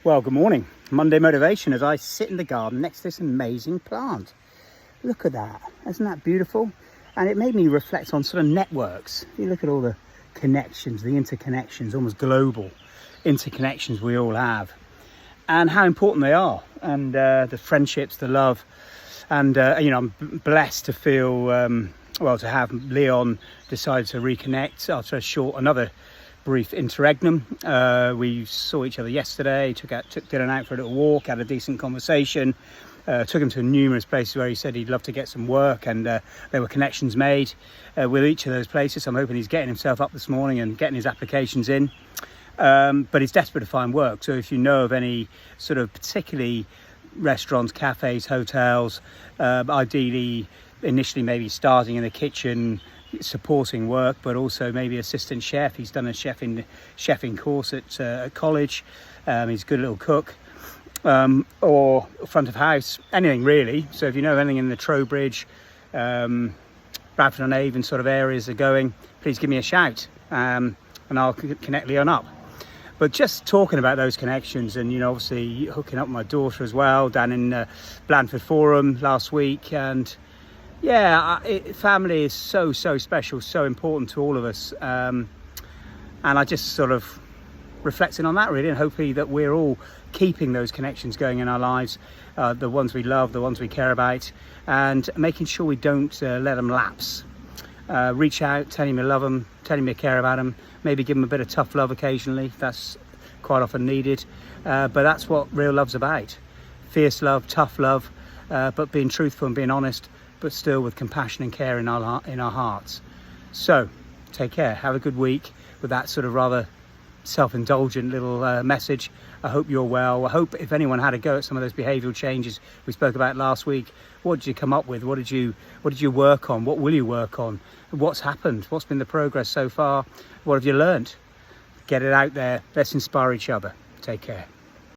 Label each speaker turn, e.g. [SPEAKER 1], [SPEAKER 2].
[SPEAKER 1] Well, good morning. Monday motivation as I sit in the garden next to this amazing plant. Look at that. Isn't that beautiful? And it made me reflect on sort of networks. You look at all the connections, the interconnections, almost global interconnections we all have, and how important they are, and the friendships, the love. And, I'm blessed to feel, to have Leon decide to reconnect after another brief interregnum. We saw each other yesterday, took Dylan out for a little walk, had a decent conversation, took him to numerous places where he said he'd love to get some work, and there were connections made with each of those places. I'm hoping he's getting himself up this morning and getting his applications in, but he's desperate to find work. So if you know of any sort of particularly restaurants, cafes, hotels, ideally initially maybe starting in the kitchen, supporting work, but also maybe assistant chef. He's done a chefing course at college. He's a good little cook, or front of house, anything really. So if you know anything in the Trowbridge, Bradford-on-Avon sort of areas are going, please give me a shout, and I'll connect Leon up. But just talking about those connections, and obviously hooking up my daughter as well down in Blandford Forum last week, and family is so special, so important to all of us, and I just sort of reflecting on that really, and hopefully that we're all keeping those connections going in our lives, the ones we love, the ones we care about, and making sure we don't let them lapse. Reach out, telling me love them, telling me care about them, maybe give them a bit of tough love occasionally. That's quite often needed, but that's what real love's about. Fierce love, tough love, but being truthful and being honest, but still with compassion and care in our hearts. So take care, have a good week with that sort of rather self-indulgent little message. I hope you're well. I hope if anyone had a go at some of those behavioural changes we spoke about last week, what did you come up with? What did you work on? What will you work on? What's happened? What's been the progress so far? What have you learned? Get it out there. Let's inspire each other. Take care.